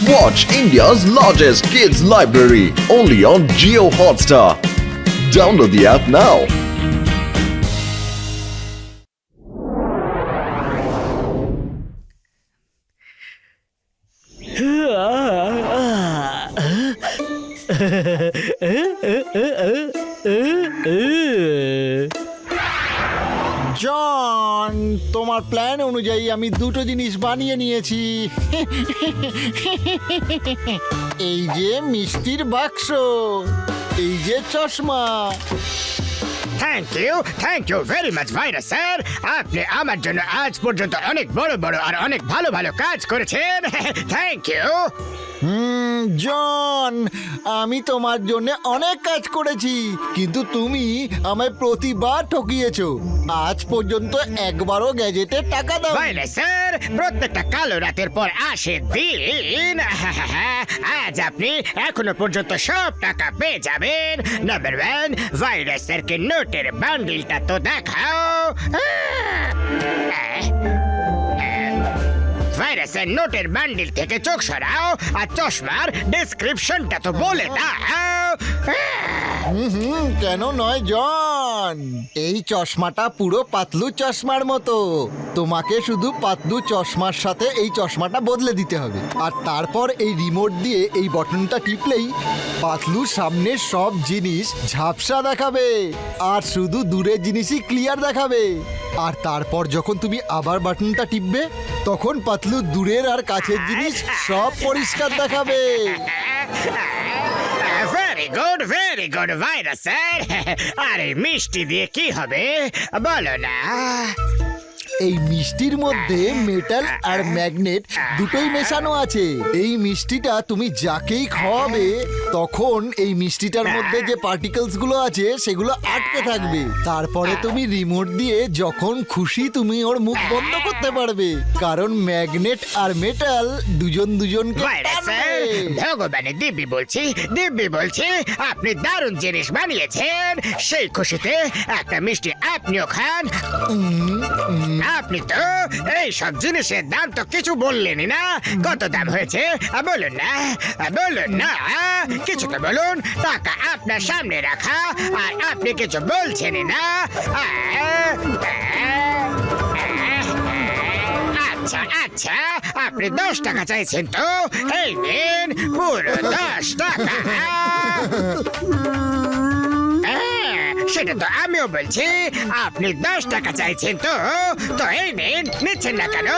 Watch India's largest kids library only on Jio Hotstar. Download the app now. জন, তোমার plan অনুযায়ী আমি দুটো জিনিস বানিয়ে নিয়েছি। এই যে মিষ্টির বাক্স, এই যে চশমা। থ্যাংক ইউ ভেরি মাচ ভাইরাস স্যার। আপনি আমার জন্য আজ পর্যন্ত অনেক বড় বড় আর অনেক ভালো ভালো কাজ করেছেন। Thank you. জন, আমি তোমার জন্য অনেক কাজ করেছি, কিন্তু তুমি আমায় প্রতিবার ঠকিয়েছো। আজ পর্যন্ত একবারও গ্যাজেটে টাকা দাও। ভাইরাস স্যার, প্রত্যেকটা কালো রাতের পর আসে দিন। আজ আপনি এখনো পর্যন্ত সব টাকা পেয়ে যাবেন। নাম্বার 1, ভাইরাস স্যারকে নোটের বান্ডিলটা তো দেখাও। ভাইরাসের নোটের বান্ডিল থেকে চোখ সরাও আর চশমার ডেসক্রিপশনটা তো বলে দাও। কেন নয় জন, এই চশমাটা পুরো পাতলু চশমার মতো। তোমাকে শুধু পাতলু চশমার সাথে এই চশমাটা বদলে দিতে হবে, আর তারপর এই রিমোট দিয়ে এই বাটনটা টিপলেই পাতলু সামনের সব জিনিস ঝাপসা দেখাবে আর শুধু দূরের জিনিসই ক্লিয়ার দেখাবে। আর তারপর যখন তুমি আবার বাটনটা টিপবে, তখন পাতলু দূরের আর কাছের জিনিস সব পরিষ্কার দেখাবে। Very good virus sir. আরে মিষ্টি দিয়ে কি হবে বলো না? এই মিষ্টির মধ্যে মেটাল আর ম্যাগনেট দুটোই মেশানো আছে। এই মিষ্টিটা তুমি যাকেই খাওয়াবে, তখন এই মিষ্টিটার মধ্যে যে পার্টিকেলস গুলো আছে সেগুলো আটকে থাকবে। তারপরে তুমি রিমোট দিয়ে যখন খুশি তুমি ওর মুখ বন্ধ করতে পারবে, কারণ ম্যাগনেট আর মেটাল দুজনকে টানবে। ভগবানের দিব্যি বলছি আপনি দারুণ জিনিস বানিয়েছেন। সেই খুশিতে একটা মিষ্টি আপনিও খান। আপনি তো এই সব জিনিসের দাম তো কিছু বললেনই না। কত দাম হয়েছে বলুন না, কিছু তো বলুন। টাকা আপনার সামনে রাখা আর আপনি কিছু বলছেনই না। আচ্ছা, আপনি 10 টাকা চাইছেন তো? এই নিন পুরো 10 টাকা। সেটা তো আমিও বলছি, আপনি 10 টাকা চাইছেন তো এই নিন। নিচ্ছেন না কেন?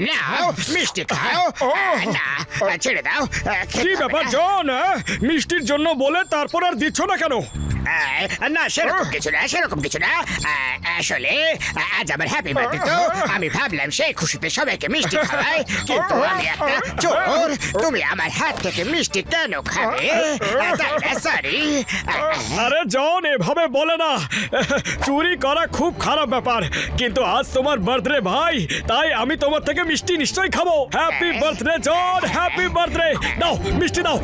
নাও মিষ্টি খাও। না, ছেড়ে দাও। কি ব্যাপার জন, মিষ্টির জন্য বলে তারপর আর দিচ্ছ না কেন? না, সেরকম কিছু না। আসলে আজ আমার হ্যাপি বার্থডে, তো আমি ভাবলাম সেই খুশিতে সবাইকে মিষ্টি খাওয়াই। কিন্তু আমি একটা চোর, তুমি আমার হাত থেকে মিষ্টি কেন খাবে? সরি। আরে জন, এভাবে বলে না। চুরি করা খুব খারাপ ব্যাপার, কিন্তু আজ তোমার বার্থডে ভাই, তাই আমি তোমার থেকে মিষ্টি নিশ্চয়ই খাবো। হ্যাপি বার্থডে জন, হ্যাপি বার্থডে। দাও মিষ্টি দাও।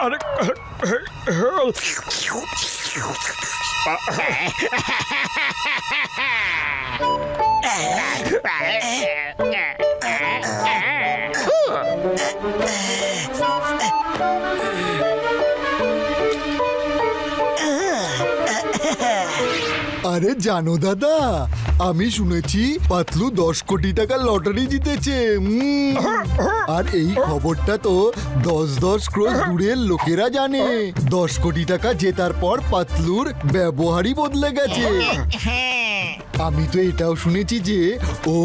আরে আরে জানো দাদা, আমি শুনেছি পাতলু 10 কোটি টাকা লটারি জিতেছে। আর এই খবরটা তো 10 ক্রোশ দূরের লোকেরা জানে। 10 কোটি টাকা জেতার পর পাতলুর ব্যবহারই বদলে গেছে। আমি তো এটাও শুনেছি যে ও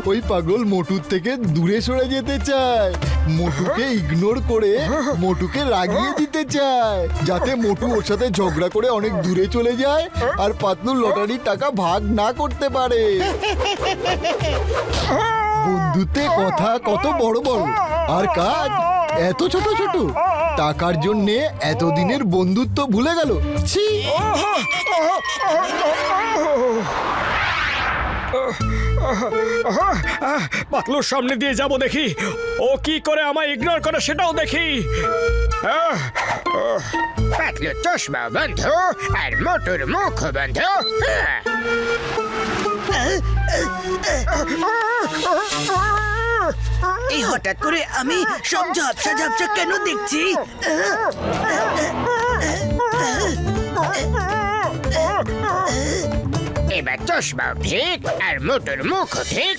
ওই পাগল মোটুর থেকে দূরে সরে যেতে চায়। মোটুকে ইগনোর করে মোটুকে রাগিয়ে দিতে চায়, যাতে মোটু ওর সাথে ঝগড়া করে অনেক দূরে চলে যায় আর পাতলুর লটারির টাকা ভাগ না করতে পারে। বন্ধুত্বে কথা কত বড় বড়, আর কাজ এত ছোট ছোট। টাকার জন্যে এতদিনের বন্ধুত্ব ভুলে গেল। ছি। পাতলুর সামনে দিয়ে যাব দেখি ও কি করে আমায় ইগনোর করে সেটাও দেখি। পাতলু চশমা বন্ধ আর মোটুর মুখ বন্ধ। এই হঠাৎ করে আমি সব ঝাপসা ঝাপসা কেন দেখছি? এবার চশমাও ঠিক আর মোটুর মুখও ঠিক।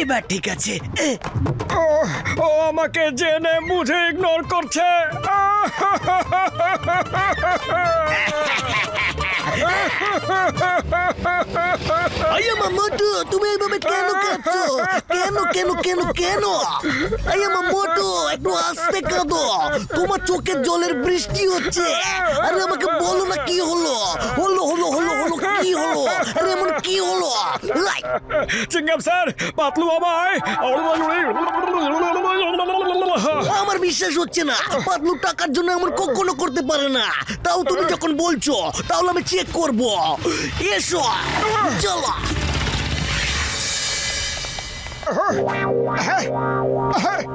এবার ঠিক আছে। ও আমাকে জেনে বুঝে ইগনোর করছে। আইয়া মোটু, তুমি এইভাবে কেন কাঁদছো? কেন কেন কেন কেন? আইয়া মোটু, একটু আস্তে কাঁদো। তোমার চোখের জলের বৃষ্টি হচ্ছে। আরে আমাকে বলো না কি হলো? হলো হলো হলো হলো কি হলো? আরে এমন কি হলো? চিংগাম স্যার, পাতলু আমায় আমার বিশ্বাস হচ্ছে না। পাতলু টাকার জন্য এমন কখনো করতে পারে না। তাও তুমি যখন বলছো তাহলে আমি চেক করব। এসো চলো।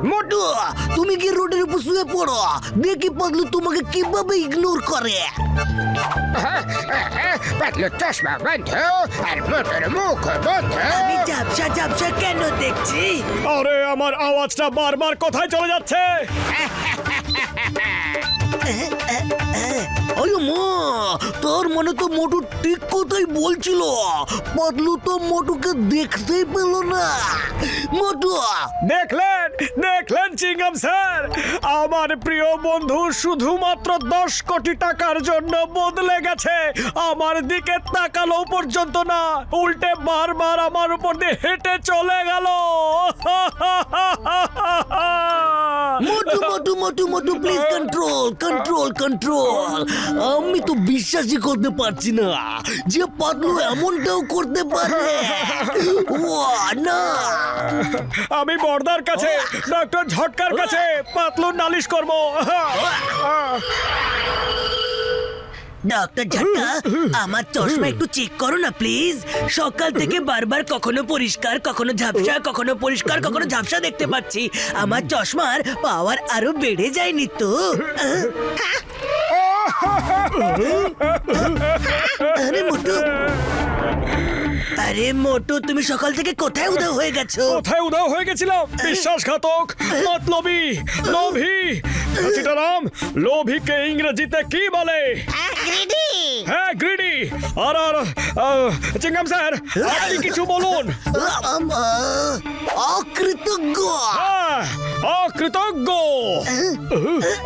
মোটু, তুমি কি রোডের উপর শুয়ে পড়ো? দেখি পাতলু তোমাকে কিভাবে ইগনোর করে। পাতলু চশমা বন্ধ আর মোটুর মুখ বন্ধ। আমি ঝাপসা ঝাপসা কেন দেখছি? আরে আমার আওয়াজটা বারবার কোথায় চলে যাচ্ছে? আরে মা, তোর মনে তো মোটু ঠিক কথাই বলছিল। পাতলু তো মোটুকে দেখতেই পেল না। মোটু, দেখলেন দেখলেন চিংগাম স্যার, আমার প্রিয় বন্ধু শুধুমাত্র 10 কোটি টাকার জন্য বদলে গেছে। আমার দিকে তাকালো পর্যন্ত না, উল্টে বারবার আমার উপর দিয়ে হেঁটে চলে গেল। মোটু মোটু মোটু মোটু প্লিজ কন্ট্রোল কন্ট্রোল কন্ট্রোল। আমি তো বিশ্বাসই করতে পারছি না যে পাতলু এমনটাও করতে পারে। না, আমি বর্দার কাছে, ডক্টর ঝটকার কাছে পাতলুর নালিশ করব। ডক্টর ঝটকা, আমার চশমা একটু চেক করো না প্লিজ। সকাল থেকে বারবার কখনো পরিষ্কার কখনো ঝাপসা, কখনো পরিষ্কার কখনো ঝাপসা দেখতে পাচ্ছি। আমার চশমার পাওয়ার আরো বেড়ে যায়নি তো? আরে মোটু, আরে মোটু, তুমি সকাল থেকে কোথায় উধাও হয়ে গেছো? কোথায় উধাও হয়ে গেছিলাম? বিশ্বাসঘাতক, মতলবী, লোভী। সীতারাম, লোভীকে ইংরেজিতে কি বলে? হ্যাঁ, গ্রিডি। আর চিংগাম স্যার, আপনি কিছু বলুন। অকৃতজ্ঞ। হ্যাঁ, অকৃতজ্ঞ।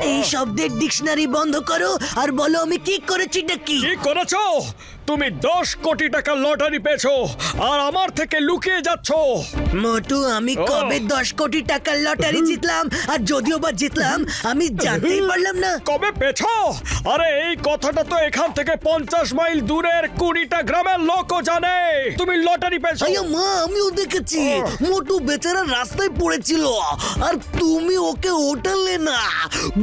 এই শব্দের ডিকশনারি বন্ধ করো আর বলো আমি কি করেছি নাকি? কি করেছো? তুমি 10 কোটি টাকা লটারি পেয়েছো আর আমার থেকে লুকিয়ে যাচ্ছ। মোটু, আমি কবে 10 কোটি টাকার লটারি জিতলাম? আর যদিও বা জিতলাম, আমি জানতেই পারলাম না। কবে পেছো? আরে এই কথাটা তো এখান থেকে 50 মাইল দূরের 20টা গ্রামের লোকও জানে তুমি লটারি পেয়েছো। আইয়া মা, আমিও দেখেছি। মোটু বেচারা রাস্তায় পড়েছিল আর তুমি ওকে ওঠালে না,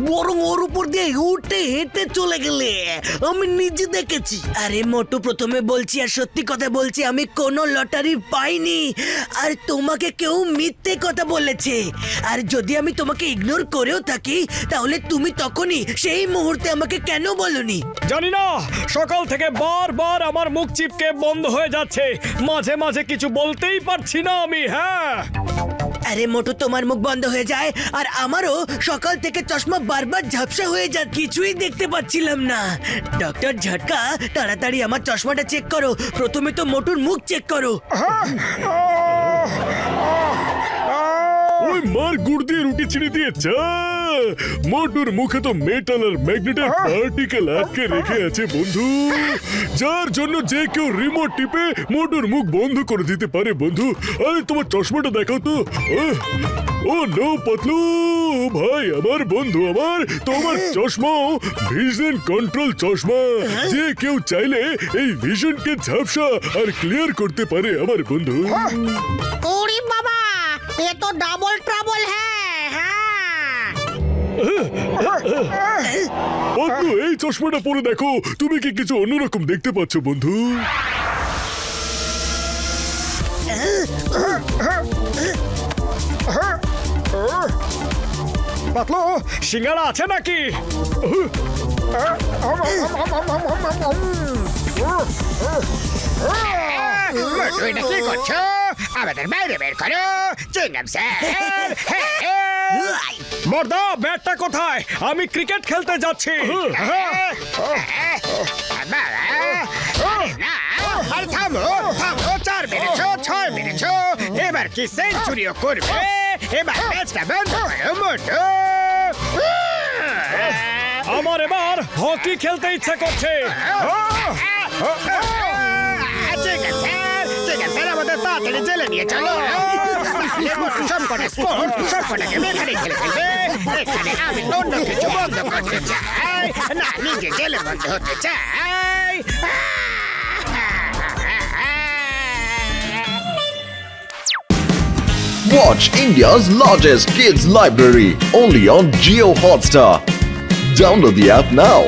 বরং ওর উপর দিয়ে উঠে হেঁটে চলে গেলে। আমি নিজে দেখেছি। আরে মোটু, প্রথমে বলছি আর সত্যি কথা বলছি, আমি কোনো লটারি পাইনি। আর তোমাকে কেউ মিথ্যে কথা বলেছে। আর যদি আমি তোমাকে ইগনোর করেও থাকি, তাহলে তুমি তখনই সেই মুহূর্তে আমাকে কেন বলনি? জানি না, সকাল থেকে বারবার আমার মুখ চিপকে বন্ধ হয়ে যাচ্ছে। মাঝে মাঝে কিছু বলতেই পারছি না আমি। হ্যাঁ, আরে মোটু, তোমার মুখ বন্ধ হয়ে যায় আর আমারও সকাল থেকে চশমা বারবার ঝাপসা হয়ে যায়, কিছুই দেখতে পাচ্ছিলাম না। ডক্টর ঝটকা, তাড়াতাড়ি আমার চশমাটা চেক করো। প্রথমে তো মোটুর মুখ চেক করো। ওই মার গুড় দিয়ে রুটি ছিঁড়ে দিয়ে চা। মোটুর মুখে তো মেটাল আর ম্যাগনেটিক পার্টিকেল আটকে রেখে আছে বন্ধু, যার জন্য যে কেউ রিমোট টিপে মোটুর মুখ বন্ধ করে দিতে পারে বন্ধু। আরে তোমার চশমাটা দেখাও তো। ও নো পাতলু ভাই, আমার বন্ধু, আমার তোমার চশমা ভিশন কন্ট্রোল চশমা। যে কেউ চাইলে এই ভিশনকে ঝাপসা আর ক্লিয়ার করতে পারে আমার বন্ধু। ओरी बाबा, ये तो डबल ट्रबल है। পাতলু, এই চশমাটা পরে দেখো, তুমি কি কিছু অন্যরকম দেখতে পাচ্ছ বন্ধু? পাতলু সিঙ্গারা আছে নাকি? মোটু, এটা কি করছো? আমাদের বাইরে বের করো চিংগাম স্যার। মর্দা ব্যাটটা কোথায়? আমি ক্রিকেট খেলতে যাচ্ছি। আরে থামো থামো, 4 মেরেছো 6 মেরেছো, এবার কি সেঞ্চুরিও করবে? এবার ম্যাচটা বন্ধ করো মোটু। আমার এবার হকি খেলতে ইচ্ছা করছে। চিংগাম স্যার আমাদের তাড়াতাড়ি জেলে নিয়ে চলো। সবকটা স্পোর্ট সবকটাকে এখানে খেলে ফেলবে। এখানে আমি অন্য কিছু বন্ধ করতে চাই না, নিজে জেলে বন্ধ হতে চাই। Watch India's largest kids library only on Geo Hotstar. Download the app now.